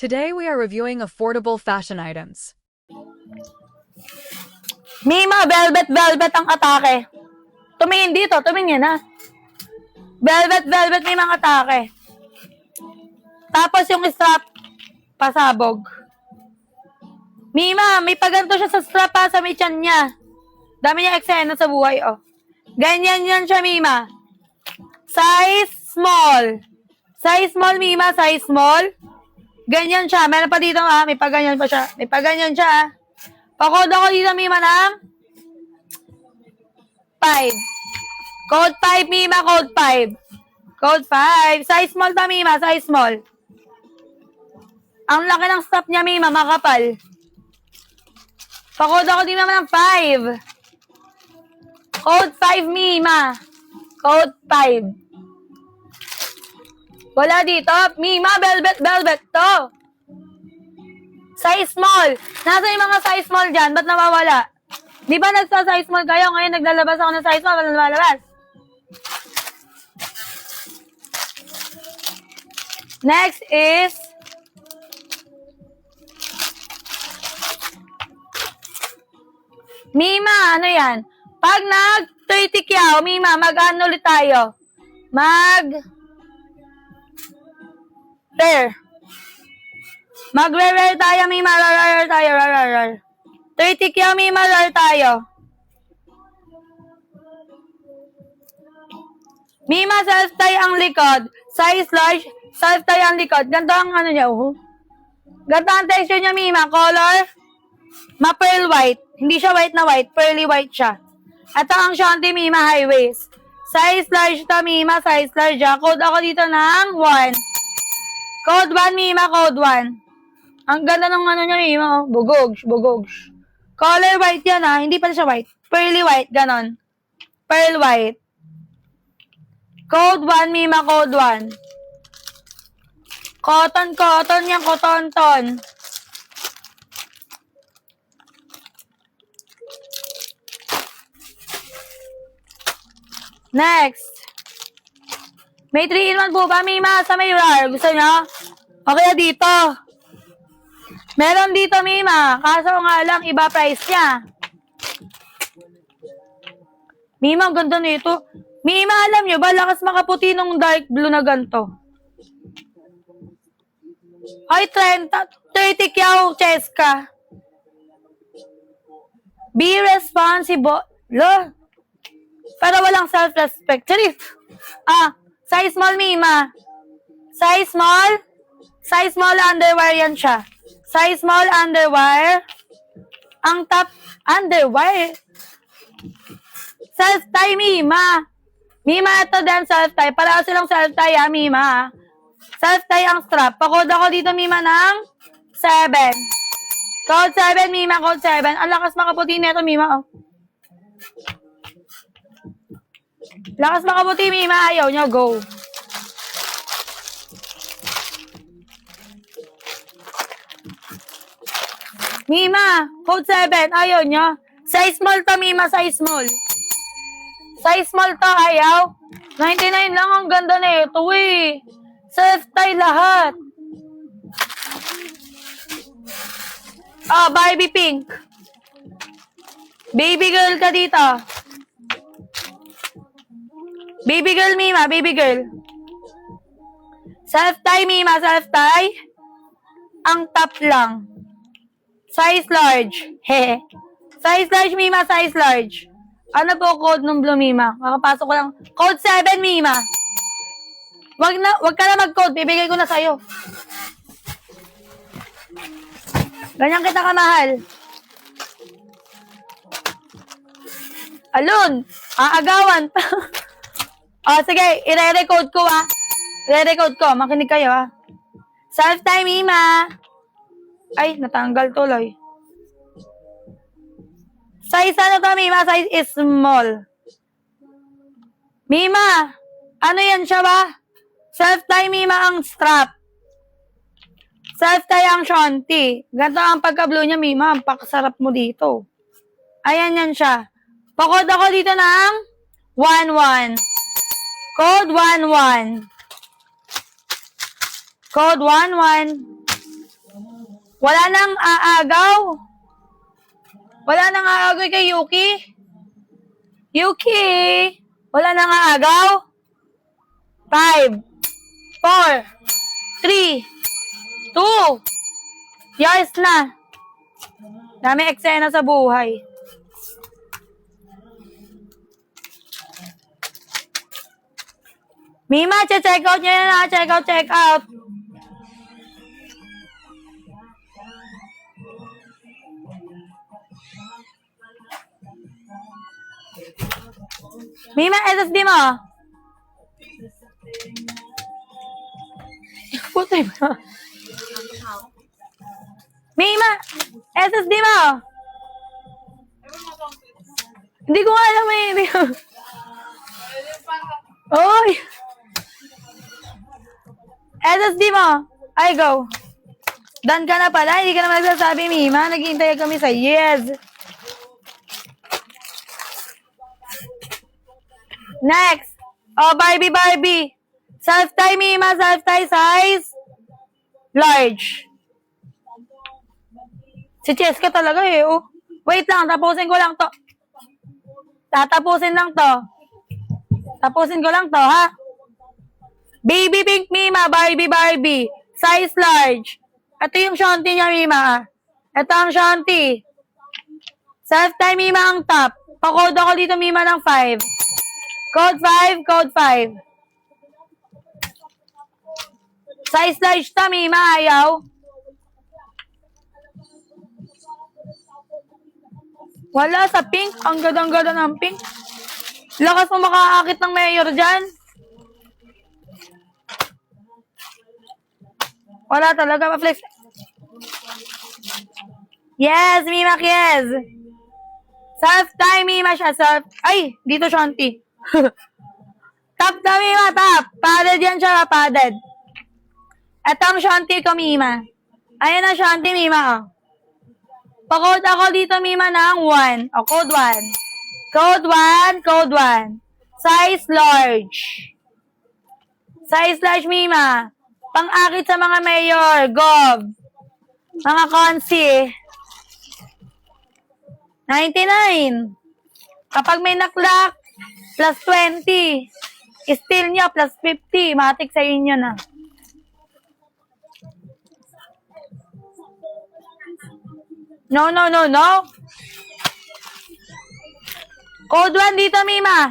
Today we are reviewing affordable fashion items. Mima, velvet ang atake. Tumingin dito, tumingin ha. Velvet may mga atake. Tapos yung strap, pasabog. Mima, may paganto siya sa strap ha, sa may tiyan niya. Dami niya eksena sa buhay, oh. Ganyan yan siya, Mima. Size small. Size small, Mima, size small. Ganyan siya. Meron pa dito, ha. May paganyan pa siya. May paganyan siya, ha. Pakode ako dito, Mima, ng 5. Code 5, Mima, code 5. Code 5. Size small to, Mima, size small. Ang laki ng strap niya, Mima, makapal. Pakode ako dito, Mima, ng 5. Code 5, Mima. Code 5. Wala dito. Mima, velvet to. Size small. Nasaan yung mga size small dyan? Ba't nawawala? Di ba nagsa-size small kayo? Ngayon naglalabas ako ng size small. Ba't lumalabas? Next is Mima, ano yan? Pag nag-30 kyaw, Mima, mag-ano ulit tayo? Mag-rare. Mag-rare tayo, Mima. Rare tayo. 30 kyaw, Mima, rare tayo. Mima, self-tie ang likod. Size large, self-tie ang likod. Ganito ang ano niya, Ganito ang texture niya, Mima. Color, ma-pearl white. Hindi siya white na white. Pearly white siya. At ang shanty, Mima, high waist. Size large to, Mima. Size large. Code ako dito ng 1. Code 1, Mima. Code 1. Ang ganda ng ano niya, Mima. Bugogs. Color white yan, ha. Hindi pala siya white. Pearly white. Ganon. Pearl white. Code 1, Mima. Code 1. Cotton yan. Cotton. Next. May 3-in-1 po ba, Mima? Sa may rare. Gusto nyo? O kaya dito. Meron dito, Mima. Kaso nga lang, iba price niya. Mima, ang ganda nito. Mima, alam nyo ba, lakas makaputi ng dark blue na ganito. Ay, 30 kyaw, Cheska. Be responsible. Lo. Pero walang self-respect. Charif. Size small, Mima. Size small underwear yan siya. Size small underwear. Ang top underwear. Self-tie, Mima. Mima, ito din self-tie. Para silang self-tie, Mima. Self-tie ang strap. Pakode ako dito, Mima, ng 7. Code 7, Mima. Code 7. Ang lakas makaputi nito, Mima, Lakas makabuti, Mima. Ayaw nyo. Go. Mima. Code 7. Ayaw nyo. Size small to, Mima. Size small. Size small to. Ayaw. 99 lang. Ang ganda na ito, Self-tie lahat. Barbie pink. Baby girl ka dito. Baby girl, Mima. Baby girl. Self-tie, Mima. Self-tie. Ang top lang. Size large. Size large, Mima. Size large. Ano po code ng blue, Mima? Kakapasok ko lang. Code 7, Mima. Wag ka na mag-code. Bibigay ko na sa'yo. Ganyan kita kamahal. Alun. Aagawan. Sige, i-re-recode ko, I-re-recode ko. Makinig kayo, Self-tie, Mima. Ay, natanggal tuloy. Size ano to, Mima? Size is small. Mima, ano yan siya ba? Self-tie, Mima, ang strap. Self-tie ang shanty. Ganito ang pagka-blue niya, Mima. Ang pakasarap mo dito. Ayan yan siya. Pakode ako dito ng 11. Code 11. Code 11. Wala nang aagaw. Wala nang aagaw kay Yuki. Yuki! Wala nang aagaw. 5, 4, 3, 2. Years na. Dami eksena sa buhay. Mima, check out nyo yan ha. Check out. Mima, SSD mo. Puti mo. Mima, SSD mo. Hindi ko alam eh. Oy. SSD mo. Ay, go. Done ka na pala. Hindi ka naman nagsasabi, Mima. Naghihintay kami sa yes. Next. Oh, Barbie. Self-tie, Mima. Self-tie size. Large. Si Cheska talaga eh. Oh. Wait lang. Tapusin ko lang to. Tatapusin ko lang to, ha? Baby pink, Mima. Barbie. Size large. Ito yung shanty niya, Mima. Ito ang shanty. Self-tie, Mima, ang top. Pa-code ako dito, Mima, ng 5. Code 5. Size large to, Mima. Ayaw. Wala sa pink. Ang ganda ng pink. Lakas mo makaakit ng mayor dyan. Wala talaga. Pa-flex. Yes, Mima, yes. Self-tie, Mima siya. Ay, dito shanty. Top na, Mima, top. Padded yan siya, padded. Ito ang shanty ko, Mima. Ayan ang shanty, Mima. Pa-code ako dito, Mima, ng 1. O, code 1. Code 1. Size large. Size large, Mima. Pang-akit sa mga mayor, gov. Mga konsi. 99. Kapag may naklak, plus 20. Steal nyo, plus 50. Matik sa inyo na. No. Code 1 dito, Mima.